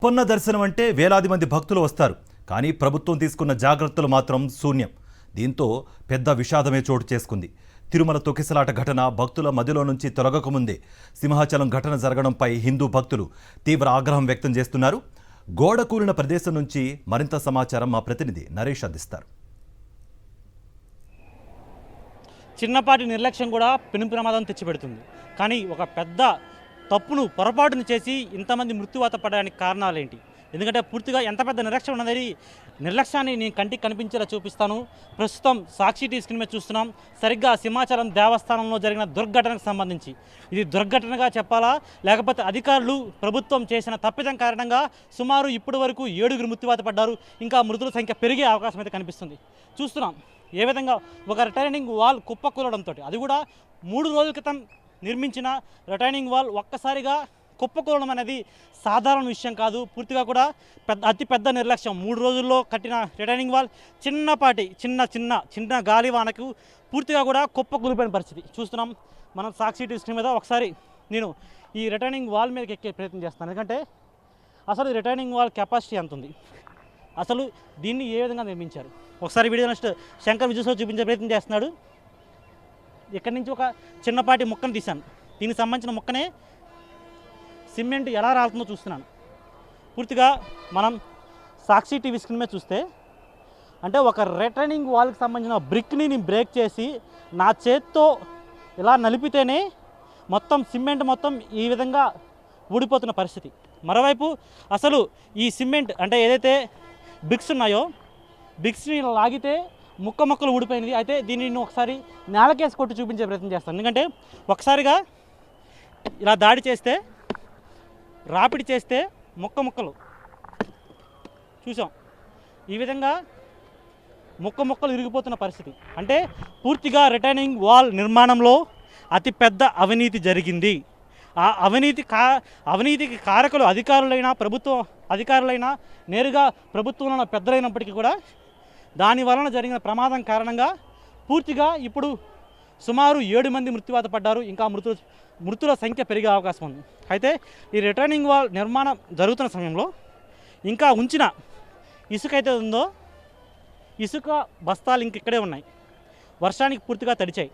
పొన్న దర్శనం అంటే వేలాది మంది భక్తులు వస్తారు. కానీ ప్రభుత్వం తీసుకున్న జాగ్రత్తలు మాత్రం శూన్యం. దీంతో పెద్ద విషాదమే చోటు చేసుకుంది. తిరుమల తొక్కిసలాట ఘటన భక్తుల మధ్యలో నుంచి తొలగకముందే సింహాచలం ఘటన జరగడంపై హిందూ భక్తులు తీవ్ర ఆగ్రహం వ్యక్తం చేస్తున్నారు. గోడ కూలిన ప్రదేశం నుంచి మరింత సమాచారం మా ప్రతినిధి నరేష్ అందిస్తారు. చిన్నపాటి నిర్లక్ష్యం కూడా పెను ప్రమాదం తెచ్చిపెడుతుంది. కానీ ఒక పెద్ద తప్పును పొరపాటును చేసి ఇంతమంది మృత్యువాత పడడానికి కారణాలేంటి? ఎందుకంటే పూర్తిగా ఎంత పెద్ద నిర్లక్ష్యం ఉన్నది. నిర్లక్ష్యాన్ని నేను కంటికి కనిపించేలా చూపిస్తాను. ప్రస్తుతం సాక్షి టీవీ స్క్రీన్ మీద చూస్తున్నాం. సరిగ్గా సింహాచలం దేవస్థానంలో జరిగిన దుర్ఘటనకు సంబంధించి ఇది దుర్ఘటనగా చెప్పాలా, లేకపోతే అధికారులు ప్రభుత్వం చేసిన తప్పిదం కారణంగా సుమారు ఇప్పటి వరకు 7 మృత్యువాత పడ్డారు. ఇంకా మృతుల సంఖ్య పెరిగే అవకాశం అయితే కనిపిస్తుంది. చూస్తున్నాం ఏ విధంగా ఒక రిటైనింగ్ వాల్ కుప్పకూలడంతో, అది కూడా 3 రోజుల క్రితం నిర్మించిన రిటైనింగ్ వాల్ ఒక్కసారిగా కుప్పకూలడం అనేది సాధారణ విషయం కాదు. పూర్తిగా కూడా అతి పెద్ద నిర్లక్ష్యం. 3 రోజుల్లో కట్టిన రిటైనింగ్ వాల్ చిన్నపాటి చిన్న గాలివానకు పూర్తిగా కూడా కుప్పకూలిపోయిన పరిస్థితి చూస్తున్నాం మనం సాక్షి టీవీ స్క్రీన్ మీద. ఒకసారి నేను ఈ రిటైనింగ్ వాల్ మీదకి ఎక్కే ప్రయత్నం చేస్తాను. ఎందుకంటే అసలు రిటైనింగ్ వాల్ కెపాసిటీ ఎంత ఉంది, అసలు దీన్ని ఏ విధంగా నిర్మించారు, ఒకసారి వీడియో నెక్స్ట్ శంకర్ విజయస్లో చూపించే ప్రయత్నం చేస్తున్నాడు. ఇక్కడి నుంచి ఒక చిన్నపాటి ముక్కను తీశాను. దీనికి సంబంధించిన ముక్కనే సిమెంట్ ఎలా రాలుతుందో చూస్తున్నాను. పూర్తిగా మనం సాక్షి టీవీ స్క్రీన్ మీద చూస్తే అంటే ఒక రిటైనింగ్ వాల్కి సంబంధించిన బ్రిక్ని నేను బ్రేక్ చేసి నా చేత్తో ఇలా నలిపితేనే మొత్తం సిమెంట్ మొత్తం ఈ విధంగా ఊడిపోతున్న పరిస్థితి. మరోవైపు అసలు ఈ సిమెంట్ అంటే ఏదైతే బ్రిక్స్ ఉన్నాయో బ్రిక్స్ని లాగితే ముక్కలు ఊడిపోయినది. అయితే దీన్ని నేను ఒకసారి నేలకేసి కొట్టి చూపించే ప్రయత్నం చేస్తాను. ఎందుకంటే ఒకసారిగా ఇలా దాడి చేస్తే రాపిడి చేస్తే ముక్కలు చూసాం. ఈ విధంగా ముక్కలు ఇరిగిపోతున్న పరిస్థితి. అంటే పూర్తిగా రిటైనింగ్ వాల్ నిర్మాణంలో అతిపెద్ద అవినీతి జరిగింది. ఆ అవినీతికి కారకులు అధికారులైనా ప్రభుత్వ అధికారులైనా నేరుగా ప్రభుత్వంలో పెద్దలైనప్పటికీ కూడా దాని వలన జరిగిన ప్రమాదం కారణంగా పూర్తిగా ఇప్పుడు సుమారు 7 మంది మృత్యువాత పడ్డారు. ఇంకా మృతుల సంఖ్య పెరిగే అవకాశం ఉంది. అయితే ఈ రిటైనింగ్ వాల్ నిర్మాణం జరుగుతున్న సమయంలో ఇంకా ఉంచిన ఇసుక అయితే ఉందో ఇసుక బస్తాలు ఇక్కడే ఉన్నాయి. వర్షానికి పూర్తిగా తడిచాయి.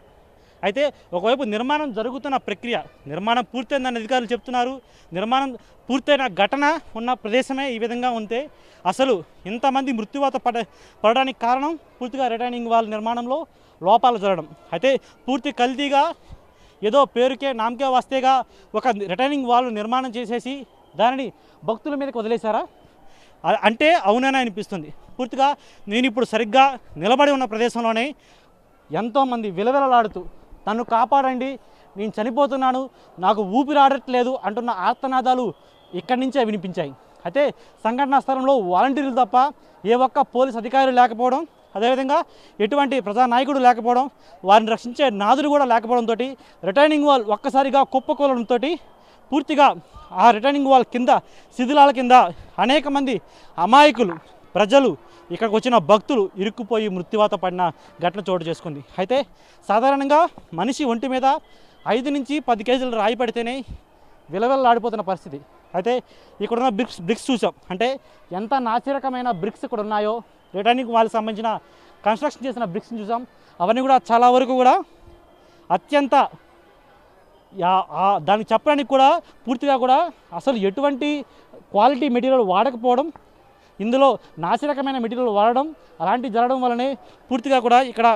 అయితే ఒకవైపు నిర్మాణం జరుగుతున్న ప్రక్రియ, నిర్మాణం పూర్తయిందని అధికారులు చెప్తున్నారు. నిర్మాణం పూర్తయిన ఘటన ఉన్న ప్రదేశమే ఈ విధంగా ఉంటే అసలు ఇంతమంది మృత్యువాత పడడానికి కారణం పూర్తిగా రిటైనింగ్ వాల్ నిర్మాణంలో లోపాలు జరగడం. అయితే పూర్తి కల్తీగా ఏదో పేరుకే నామకే వస్తేగా ఒక రిటైనింగ్ వాల్ నిర్మాణం చేసేసి దానిని భక్తుల మీదకి వదిలేశారా అంటే అవుననే అనిపిస్తుంది. పూర్తిగా నేను ఇప్పుడు సరిగ్గా నిలబడి ఉన్న ప్రదేశంలోనే ఎంతోమంది విలవిలలాడుతూ నన్ను కాపాడండి, నేను చనిపోతున్నాను, నాకు ఊపిరాడట్లేదు అంటున్న ఆర్తనాదాలు ఇక్కడి నుంచే వినిపించాయి. అయితే సంఘటనా స్థలంలో వాలంటీర్లు తప్ప ఏ ఒక్క పోలీస్ అధికారులు లేకపోవడం, అదేవిధంగా ఎటువంటి ప్రజానాయకుడు లేకపోవడం, వారిని రక్షించే నాదులు కూడా లేకపోవడంతో రిటైనింగ్ వాల్ ఒక్కసారిగా కుప్పకూలడంతో పూర్తిగా ఆ రిటైనింగ్ వాల్ కింద శిథిలాల కింద అనేక మంది అమాయకులు ప్రజలు ఇక్కడికి వచ్చిన భక్తులు ఇరుక్కుపోయి మృత్యువాత పడిన ఘటన చోటు చేసుకుంది. అయితే సాధారణంగా మనిషి ఒంటి మీద 5 నుంచి 10 కేజీలు రాయి పడితేనే విలవిల్లాడిపోతున్న పరిస్థితి. అయితే ఇక్కడున్న బ్రిక్స్ చూసాం. అంటే ఎంత నాసిరకమైన బ్రిక్స్ ఇక్కడ ఉన్నాయో, రిటైనింగ్ వాళ్ళకి సంబంధించిన కన్స్ట్రక్షన్ చేసిన బ్రిక్స్ని చూసాం. అవన్నీ కూడా చాలా వరకు కూడా అత్యంత దానికి చెప్పడానికి కూడా పూర్తిగా కూడా అసలు ఎటువంటి క్వాలిటీ మెటీరియల్ వాడకపోవడం, ఇందులో నాసిరకమైన మెటీరియల్ వాడడం, అలాంటివి జరగడం వల్లనే పూర్తిగా కూడా ఇక్కడ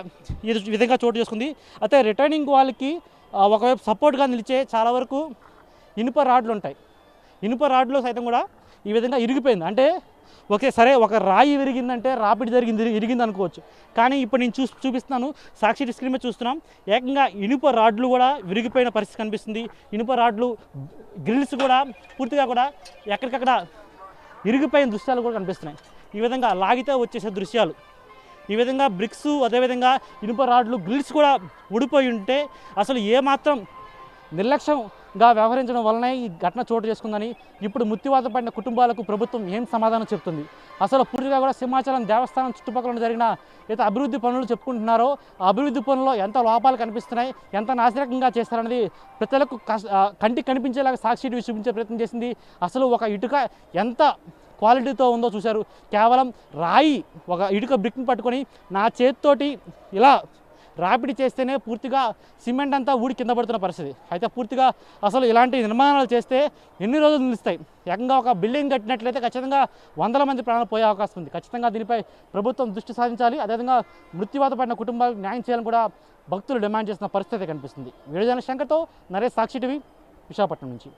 ఈ విధంగా చోటు చేసుకుంది. అయితే రిటైనింగ్ వాల్కి ఒకవైపు సపోర్ట్గా నిలిచే చాలా వరకు ఇనుప రాడ్లు ఉంటాయి. ఇనుప రాడ్లు సైతం కూడా ఈ విధంగా ఇరిగిపోయింది. అంటే ఓకే సరే, ఒక రాయి విరిగిందంటే రాపిడి ఇరిగింది అనుకోవచ్చు. కానీ ఇప్పుడు నేను చూపిస్తున్నాను, సాక్షి స్క్రీన్ మీద చూస్తున్నాం, ఏకంగా ఇనుప రాడ్లు కూడా విరిగిపోయిన పరిస్థితి కనిపిస్తుంది. ఇనుప రాడ్లు గ్రిల్స్ కూడా పూర్తిగా కూడా ఎక్కడికక్కడ ఇరిగిపోయిన దృశ్యాలు కూడా కనిపిస్తున్నాయి. ఈ విధంగా లాగితే వచ్చేసే దృశ్యాలు, ఈ విధంగా బ్రిక్స్, అదేవిధంగా ఇనుప రాడ్లు గ్రిల్స్ కూడా ఊడిపోయి ఉంటే అసలు ఏమాత్రం నిర్లక్ష్యం వ్యవహరించడం వల్లనే ఈ ఘటన చోటు చేసుకుందని ఇప్పుడు మృత్యువాత పడిన కుటుంబాలకు ప్రభుత్వం ఏం సమాధానం చెప్తుంది? అసలు పూర్తిగా కూడా సింహాచలం దేవస్థానం చుట్టుపక్కల జరిగిన ఏదైతే అభివృద్ధి పనులు చెప్పుకుంటున్నారో ఆ అభివృద్ధి పనుల్లో ఎంత లోపాలు కనిపిస్తున్నాయి, ఎంత నాశనకంగా చేస్తారనేది ప్రజలకు కంటికి కనిపించేలాగా సాక్షి టీవీ చూపించే ప్రయత్నం చేసింది. అసలు ఒక ఇటుక ఎంత క్వాలిటీతో ఉందో చూశారు. కేవలం రాయి, ఒక ఇటుక బ్రిక్ని పట్టుకొని నా చేతితోటి ఇలా రాపిడి చేస్తేనే పూర్తిగా సిమెంట్ అంతా ఊడి కింద పడుతున్న పరిస్థితి. అయితే పూర్తిగా అసలు ఇలాంటి నిర్మాణాలు చేస్తే ఎన్ని రోజులు నిలుస్తాయి? ఏకంగా ఒక బిల్డింగ్ కట్టినట్లయితే ఖచ్చితంగా వందల మంది ప్రాణాలు పోయే అవకాశం ఉంది. ఖచ్చితంగా దీనిపై ప్రభుత్వం దృష్టి సాధించాలి. అదేవిధంగా మృత్యువాత పడిన కుటుంబాలకు న్యాయం చేయాలని కూడా భక్తులు డిమాండ్ చేస్తున్న పరిస్థితి కనిపిస్తుంది. వీడియో జర్నలిస్ట్ శంకర్తో నరేష్, సాక్షి టీవీ, విశాఖపట్నం నుంచి.